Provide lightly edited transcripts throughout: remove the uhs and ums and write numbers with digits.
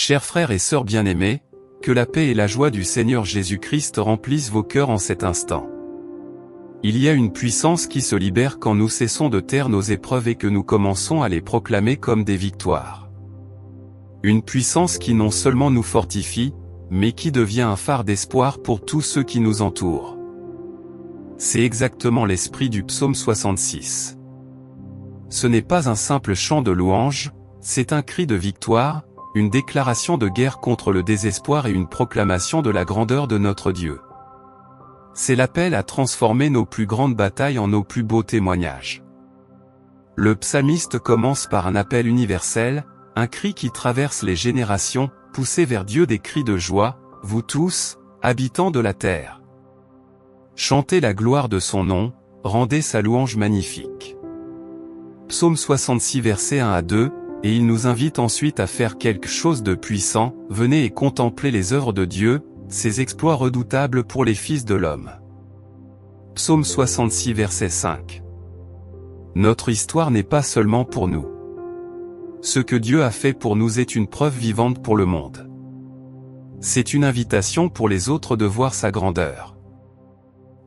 Chers frères et sœurs bien-aimés, que la paix et la joie du Seigneur Jésus-Christ remplissent vos cœurs en cet instant. Il y a une puissance qui se libère quand nous cessons de taire nos épreuves et que nous commençons à les proclamer comme des victoires. Une puissance qui non seulement nous fortifie, mais qui devient un phare d'espoir pour tous ceux qui nous entourent. C'est exactement l'esprit du psaume 66. Ce n'est pas un simple chant de louange, c'est un cri de victoire, une déclaration de guerre contre le désespoir et une proclamation de la grandeur de notre Dieu. C'est l'appel à transformer nos plus grandes batailles en nos plus beaux témoignages. Le psalmiste commence par un appel universel, un cri qui traverse les générations, poussez vers Dieu des cris de joie, vous tous, habitants de la terre. Chantez la gloire de son nom, rendez sa louange magnifique. Psaume 66 versets 1 à 2, et il nous invite ensuite à faire quelque chose de puissant, venez et contemplez les œuvres de Dieu, ses exploits redoutables pour les fils de l'homme. Psaume 66 verset 5. Notre histoire n'est pas seulement pour nous. Ce que Dieu a fait pour nous est une preuve vivante pour le monde. C'est une invitation pour les autres de voir sa grandeur.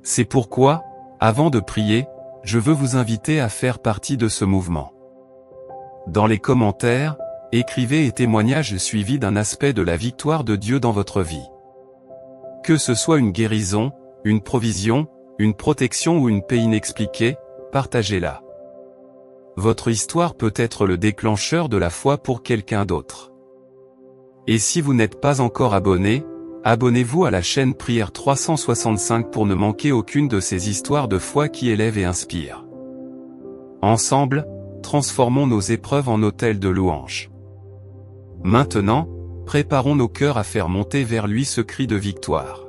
C'est pourquoi, avant de prier, je veux vous inviter à faire partie de ce mouvement. Dans les commentaires, écrivez et témoignages suivis d'un aspect de la victoire de Dieu dans votre vie. Que ce soit une guérison, une provision, une protection ou une paix inexpliquée, partagez-la. Votre histoire peut être le déclencheur de la foi pour quelqu'un d'autre. Et si vous n'êtes pas encore abonné, abonnez-vous à la chaîne Prière 365 pour ne manquer aucune de ces histoires de foi qui élèvent et inspirent. Ensemble, transformons nos épreuves en autel de louange. Maintenant, préparons nos cœurs à faire monter vers lui ce cri de victoire.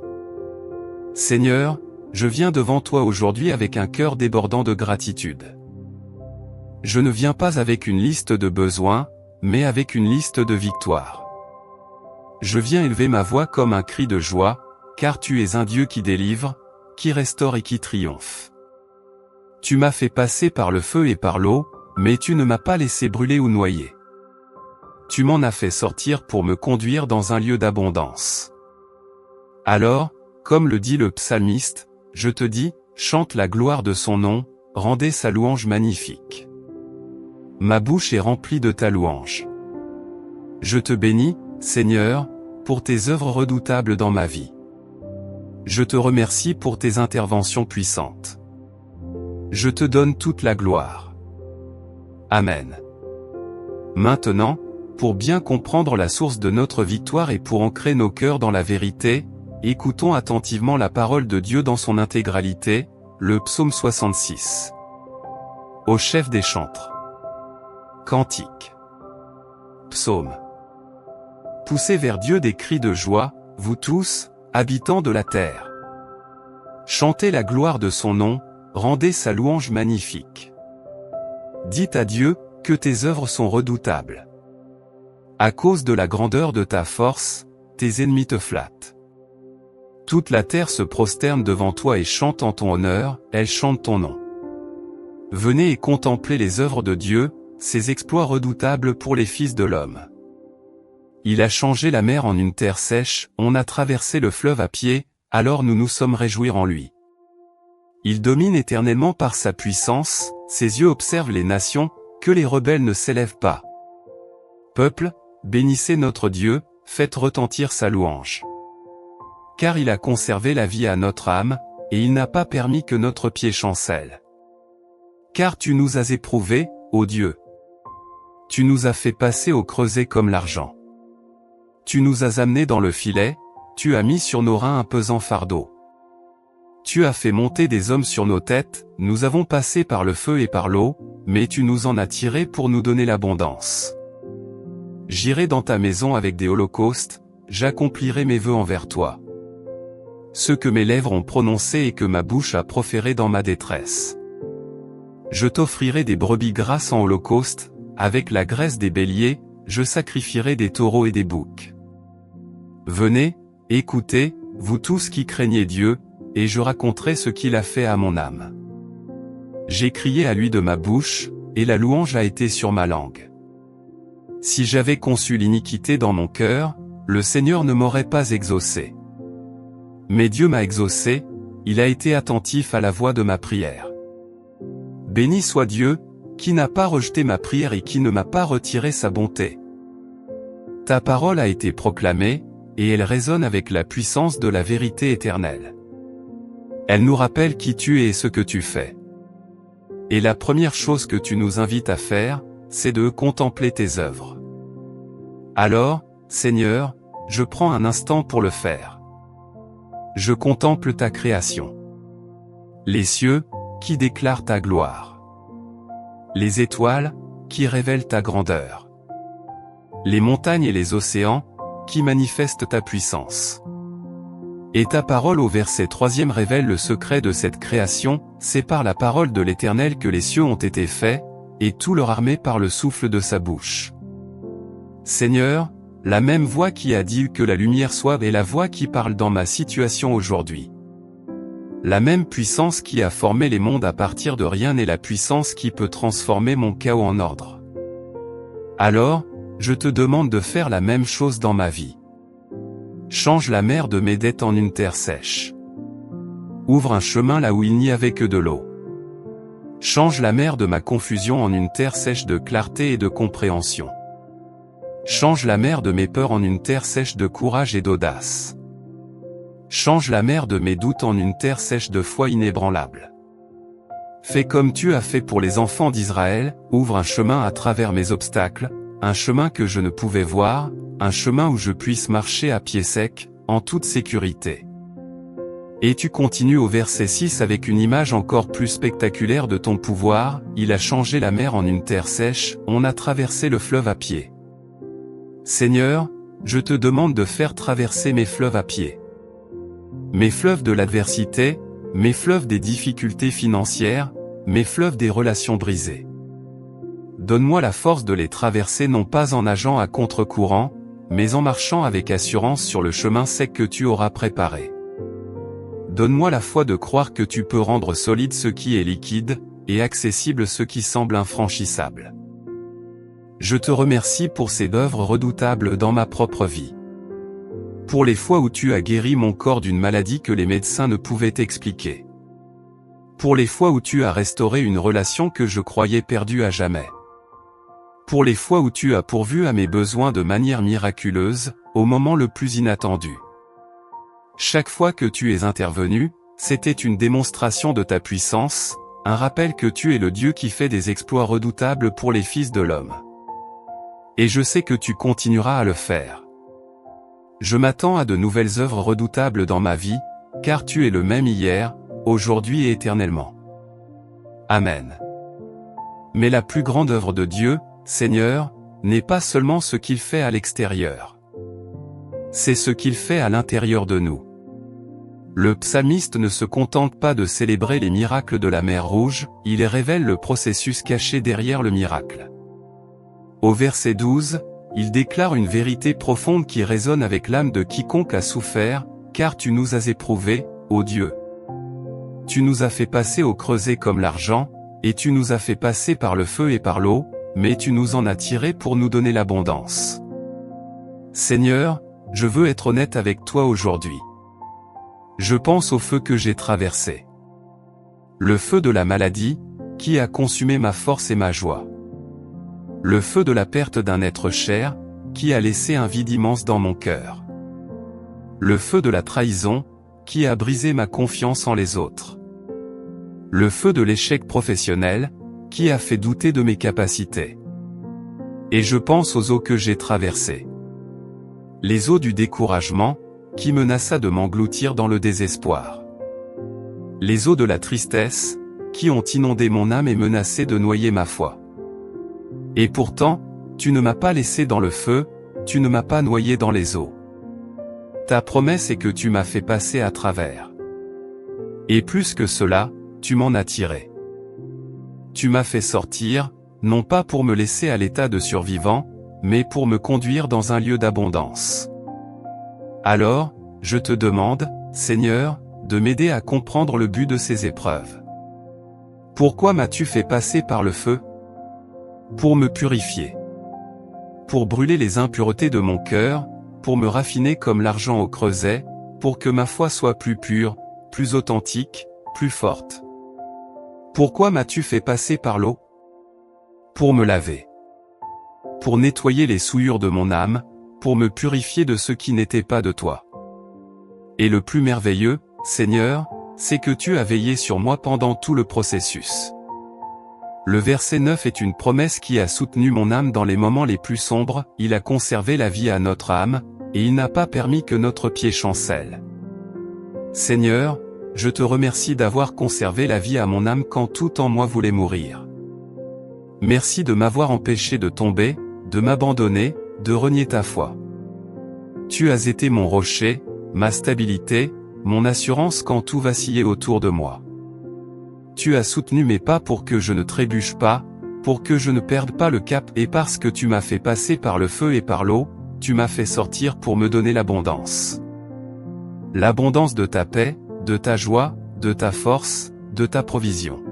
Seigneur, je viens devant toi aujourd'hui avec un cœur débordant de gratitude. Je ne viens pas avec une liste de besoins, mais avec une liste de victoires. Je viens élever ma voix comme un cri de joie, car tu es un Dieu qui délivre, qui restaure et qui triomphe. Tu m'as fait passer par le feu et par l'eau, mais tu ne m'as pas laissé brûler ou noyer. Tu m'en as fait sortir pour me conduire dans un lieu d'abondance. Alors, comme le dit le psalmiste, je te dis, chante la gloire de son nom, rendez sa louange magnifique. Ma bouche est remplie de ta louange. Je te bénis, Seigneur, pour tes œuvres redoutables dans ma vie. Je te remercie pour tes interventions puissantes. Je te donne toute la gloire. Amen. Maintenant, pour bien comprendre la source de notre victoire et pour ancrer nos cœurs dans la vérité, écoutons attentivement la parole de Dieu dans son intégralité, le psaume 66. Au chef des chantres. Cantique. Psaume. Poussez vers Dieu des cris de joie, vous tous, habitants de la terre. Chantez la gloire de son nom, rendez sa louange magnifique. Dites à Dieu, que tes œuvres sont redoutables. À cause de la grandeur de ta force, tes ennemis te flattent. Toute la terre se prosterne devant toi et chante en ton honneur, elle chante ton nom. Venez et contemplez les œuvres de Dieu, ses exploits redoutables pour les fils de l'homme. Il a changé la mer en une terre sèche, on a traversé le fleuve à pied, alors nous nous sommes réjouis en lui. Il domine éternellement par sa puissance, ses yeux observent les nations, que les rebelles ne s'élèvent pas. Peuple, bénissez notre Dieu, faites retentir sa louange. Car il a conservé la vie à notre âme, et il n'a pas permis que notre pied chancelle. Car tu nous as éprouvés, ô Dieu. Tu nous as fait passer au creuset comme l'argent. Tu nous as amenés dans le filet, tu as mis sur nos reins un pesant fardeau. Tu as fait monter des hommes sur nos têtes, nous avons passé par le feu et par l'eau, mais tu nous en as tirés pour nous donner l'abondance. J'irai dans ta maison avec des holocaustes, j'accomplirai mes vœux envers toi. Ce que mes lèvres ont prononcé et que ma bouche a proféré dans ma détresse. Je t'offrirai des brebis grasses en holocauste, avec la graisse des béliers, je sacrifierai des taureaux et des boucs. Venez, écoutez, vous tous qui craignez Dieu, et je raconterai ce qu'il a fait à mon âme. J'ai crié à lui de ma bouche, et la louange a été sur ma langue. Si j'avais conçu l'iniquité dans mon cœur, le Seigneur ne m'aurait pas exaucé. Mais Dieu m'a exaucé, il a été attentif à la voix de ma prière. Béni soit Dieu, qui n'a pas rejeté ma prière et qui ne m'a pas retiré sa bonté. Ta parole a été proclamée, et elle résonne avec la puissance de la vérité éternelle. Elle nous rappelle qui tu es et ce que tu fais. Et la première chose que tu nous invites à faire, c'est de contempler tes œuvres. Alors, Seigneur, je prends un instant pour le faire. Je contemple ta création. Les cieux, qui déclarent ta gloire. Les étoiles, qui révèlent ta grandeur. Les montagnes et les océans, qui manifestent ta puissance. Et ta parole au verset 3 révèle le secret de cette création, c'est par la parole de l'Éternel que les cieux ont été faits, et tout leur armée par le souffle de sa bouche. Seigneur, la même voix qui a dit que la lumière soit est la voix qui parle dans ma situation aujourd'hui. La même puissance qui a formé les mondes à partir de rien est la puissance qui peut transformer mon chaos en ordre. Alors, je te demande de faire la même chose dans ma vie. Change la mer de mes dettes en une terre sèche. Ouvre un chemin là où il n'y avait que de l'eau. Change la mer de ma confusion en une terre sèche de clarté et de compréhension. Change la mer de mes peurs en une terre sèche de courage et d'audace. Change la mer de mes doutes en une terre sèche de foi inébranlable. Fais comme tu as fait pour les enfants d'Israël, ouvre un chemin à travers mes obstacles, un chemin que je ne pouvais voir, un chemin où je puisse marcher à pied sec, en toute sécurité. Et tu continues au verset 6 avec une image encore plus spectaculaire de ton pouvoir, il a changé la mer en une terre sèche, on a traversé le fleuve à pied. Seigneur, je te demande de faire traverser mes fleuves à pied. Mes fleuves de l'adversité, mes fleuves des difficultés financières, mes fleuves des relations brisées. Donne-moi la force de les traverser non pas en nageant à contre-courant, mais en marchant avec assurance sur le chemin sec que tu auras préparé. Donne-moi la foi de croire que tu peux rendre solide ce qui est liquide, et accessible ce qui semble infranchissable. Je te remercie pour ces œuvres redoutables dans ma propre vie. Pour les fois où tu as guéri mon corps d'une maladie que les médecins ne pouvaient expliquer. Pour les fois où tu as restauré une relation que je croyais perdue à jamais. Pour les fois où tu as pourvu à mes besoins de manière miraculeuse, au moment le plus inattendu. Chaque fois que tu es intervenu, c'était une démonstration de ta puissance, un rappel que tu es le Dieu qui fait des exploits redoutables pour les fils de l'homme. Et je sais que tu continueras à le faire. Je m'attends à de nouvelles œuvres redoutables dans ma vie, car tu es le même hier, aujourd'hui et éternellement. Amen. Mais la plus grande œuvre de Dieu, Seigneur, n'est pas seulement ce qu'il fait à l'extérieur. C'est ce qu'il fait à l'intérieur de nous. Le psalmiste ne se contente pas de célébrer les miracles de la mer Rouge, il révèle le processus caché derrière le miracle. Au verset 12, il déclare une vérité profonde qui résonne avec l'âme de quiconque a souffert, car tu nous as éprouvés, ô Dieu. Tu nous as fait passer au creuset comme l'argent, et tu nous as fait passer par le feu et par l'eau, mais tu nous en as tirés pour nous donner l'abondance. Seigneur, je veux être honnête avec toi aujourd'hui. Je pense au feu que j'ai traversé. Le feu de la maladie, qui a consumé ma force et ma joie. Le feu de la perte d'un être cher, qui a laissé un vide immense dans mon cœur. Le feu de la trahison, qui a brisé ma confiance en les autres. Le feu de l'échec professionnel, qui a fait douter de mes capacités. Et je pense aux eaux que j'ai traversées. Les eaux du découragement, qui menaça de m'engloutir dans le désespoir. Les eaux de la tristesse, qui ont inondé mon âme et menacé de noyer ma foi. Et pourtant, tu ne m'as pas laissé dans le feu, tu ne m'as pas noyé dans les eaux. Ta promesse est que tu m'as fait passer à travers. Et plus que cela, tu m'en as tiré. Tu m'as fait sortir, non pas pour me laisser à l'état de survivant, mais pour me conduire dans un lieu d'abondance. Alors, je te demande, Seigneur, de m'aider à comprendre le but de ces épreuves. Pourquoi m'as-tu fait passer par le feu ? Pour me purifier. pour brûler les impuretés de mon cœur, pour me raffiner comme l'argent au creuset, pour que ma foi soit plus pure, plus authentique, plus forte. Pourquoi m'as-tu fait passer par l'eau? Pour me laver. Pour nettoyer les souillures de mon âme, pour me purifier de ce qui n'était pas de toi. Et le plus merveilleux, Seigneur, c'est que tu as veillé sur moi pendant tout le processus. Le verset 9 est une promesse qui a soutenu mon âme dans les moments les plus sombres, il a conservé la vie à notre âme, et il n'a pas permis que notre pied chancelle. Seigneur, je te remercie d'avoir conservé la vie à mon âme quand tout en moi voulait mourir. Merci de m'avoir empêché de tomber, de m'abandonner, de renier ta foi. Tu as été mon rocher, ma stabilité, mon assurance quand tout vacillait autour de moi. Tu as soutenu mes pas pour que je ne trébuche pas, pour que je ne perde pas le cap, et parce que tu m'as fait passer par le feu et par l'eau, tu m'as fait sortir pour me donner l'abondance. L'abondance de ta paix, de ta joie, de ta force, de ta provision.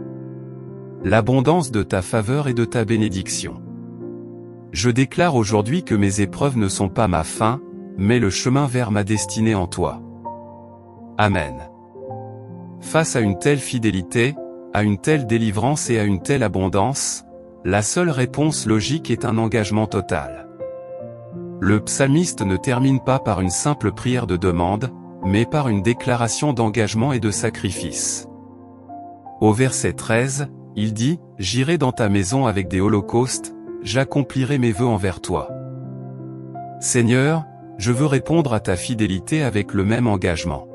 L'abondance de ta faveur et de ta bénédiction. Je déclare aujourd'hui que mes épreuves ne sont pas ma fin, mais le chemin vers ma destinée en toi. Amen. Face à une telle fidélité, à une telle délivrance et à une telle abondance, la seule réponse logique est un engagement total. Le psalmiste ne termine pas par une simple prière de demande, mais par une déclaration d'engagement et de sacrifice. Au verset 13, il dit « J'irai dans ta maison avec des holocaustes, j'accomplirai mes vœux envers toi. » Seigneur, je veux répondre à ta fidélité avec le même engagement.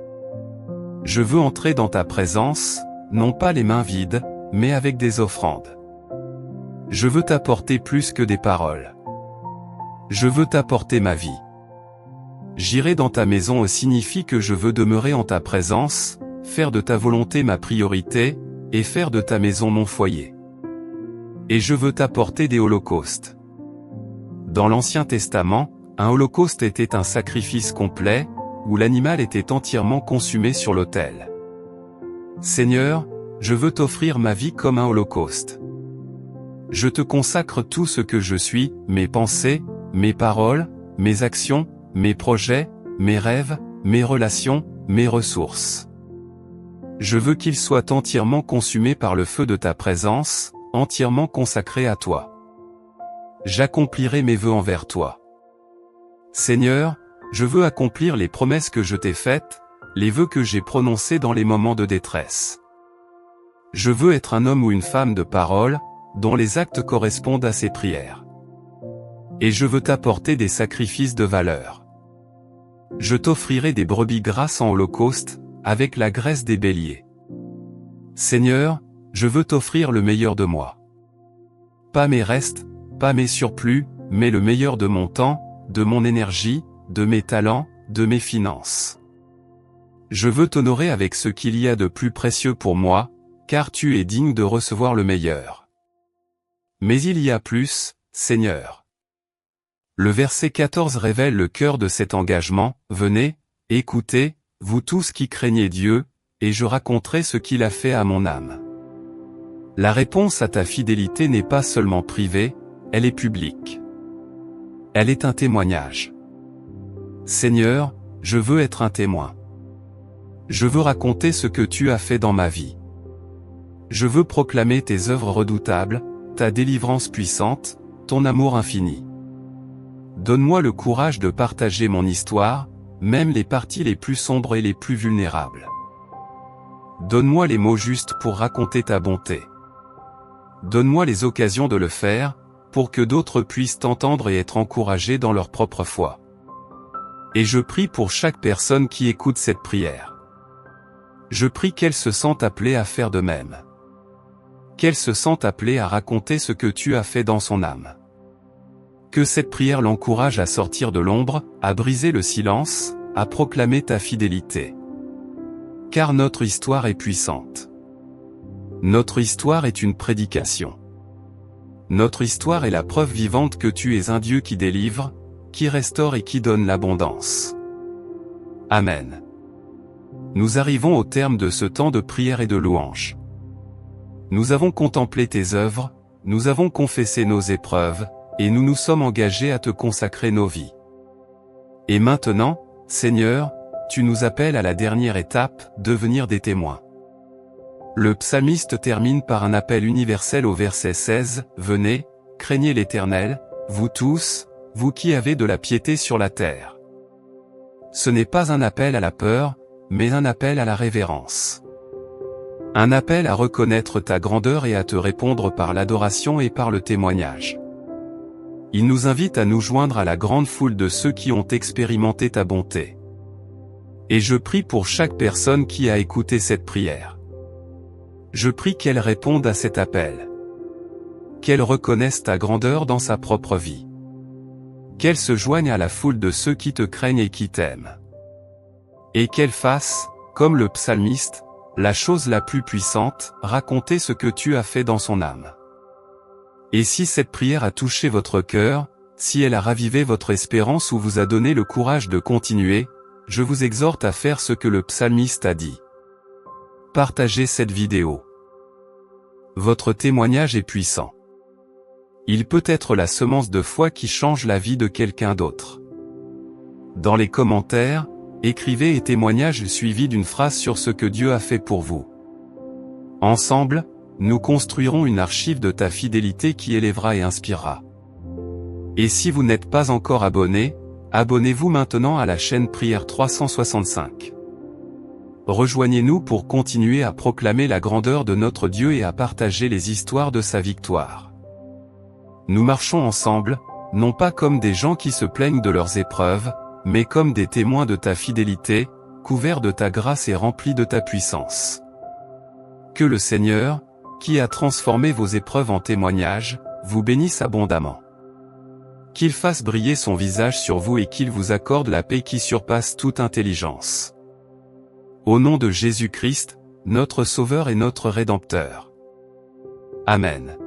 Je veux entrer dans ta présence, non pas les mains vides, mais avec des offrandes. Je veux t'apporter plus que des paroles. Je veux t'apporter ma vie. J'irai dans ta maison signifie que je veux demeurer en ta présence, faire de ta volonté ma priorité, et faire de ta maison mon foyer. Et je veux t'apporter des holocaustes. Dans l'Ancien Testament, un holocauste était un sacrifice complet, où l'animal était entièrement consumé sur l'autel. Seigneur, je veux t'offrir ma vie comme un holocauste. Je te consacre tout ce que je suis, mes pensées, mes paroles, mes actions, mes projets, mes rêves, mes relations, mes ressources. Je veux qu'ils soient entièrement consumés par le feu de ta présence, entièrement consacrés à toi. J'accomplirai mes vœux envers toi. Seigneur, je veux accomplir les promesses que je t'ai faites, les vœux que j'ai prononcés dans les moments de détresse. Je veux être un homme ou une femme de parole, dont les actes correspondent à ces prières. Et je veux t'apporter des sacrifices de valeur. Je t'offrirai des brebis grasses en holocauste, avec la graisse des béliers. Seigneur, je veux t'offrir le meilleur de moi. Pas mes restes, pas mes surplus, mais le meilleur de mon temps, de mon énergie, de mes talents, de mes finances. Je veux t'honorer avec ce qu'il y a de plus précieux pour moi, car tu es digne de recevoir le meilleur. Mais il y a plus, Seigneur. Le verset 14 révèle le cœur de cet engagement, « Venez, écoutez, vous tous qui craignez Dieu, et je raconterai ce qu'il a fait à mon âme. » La réponse à ta fidélité n'est pas seulement privée, elle est publique. Elle est un témoignage. Seigneur, je veux être un témoin. Je veux raconter ce que tu as fait dans ma vie. Je veux proclamer tes œuvres redoutables, ta délivrance puissante, ton amour infini. Donne-moi le courage de partager mon histoire, même les parties les plus sombres et les plus vulnérables. Donne-moi les mots justes pour raconter ta bonté. Donne-moi les occasions de le faire, pour que d'autres puissent t'entendre et être encouragés dans leur propre foi. Et je prie pour chaque personne qui écoute cette prière. Je prie qu'elle se sente appelée à faire de même. Qu'elle se sente appelée à raconter ce que tu as fait dans son âme. Que cette prière l'encourage à sortir de l'ombre, à briser le silence, à proclamer ta fidélité. Car notre histoire est puissante. Notre histoire est une prédication. Notre histoire est la preuve vivante que tu es un Dieu qui délivre, qui restaure et qui donne l'abondance. Amen. Nous arrivons au terme de ce temps de prière et de louange. Nous avons contemplé tes œuvres, nous avons confessé nos épreuves, et nous nous sommes engagés à te consacrer nos vies. Et maintenant, Seigneur, tu nous appelles à la dernière étape, devenir des témoins. Le psalmiste termine par un appel universel au verset 16, « Venez, craignez l'Éternel, vous tous, vous qui avez de la piété sur la terre. » Ce n'est pas un appel à la peur, mais un appel à la révérence. Un appel à reconnaître ta grandeur et à te répondre par l'adoration et par le témoignage. Il nous invite à nous joindre à la grande foule de ceux qui ont expérimenté ta bonté. Et je prie pour chaque personne qui a écouté cette prière. Je prie qu'elle réponde à cet appel. Qu'elle reconnaisse ta grandeur dans sa propre vie. Qu'elle se joigne à la foule de ceux qui te craignent et qui t'aiment. Et qu'elle fasse, comme le psalmiste, la chose la plus puissante, raconter ce que tu as fait dans son âme. Et si cette prière a touché votre cœur, si elle a ravivé votre espérance ou vous a donné le courage de continuer, je vous exhorte à faire ce que le psalmiste a dit. Partagez cette vidéo. Votre témoignage est puissant. Il peut être la semence de foi qui change la vie de quelqu'un d'autre. Dans les commentaires, écrivez et témoignage suivi d'une phrase sur ce que Dieu a fait pour vous. Ensemble, nous construirons une archive de ta fidélité qui élèvera et inspirera. Et si vous n'êtes pas encore abonné, abonnez-vous maintenant à la chaîne Prière 365. Rejoignez-nous pour continuer à proclamer la grandeur de notre Dieu et à partager les histoires de sa victoire. Nous marchons ensemble, non pas comme des gens qui se plaignent de leurs épreuves, mais comme des témoins de ta fidélité, couverts de ta grâce et remplis de ta puissance. Que le Seigneur, qui a transformé vos épreuves en témoignages, vous bénisse abondamment. Qu'il fasse briller son visage sur vous et qu'il vous accorde la paix qui surpasse toute intelligence. Au nom de Jésus-Christ, notre Sauveur et notre Rédempteur. Amen.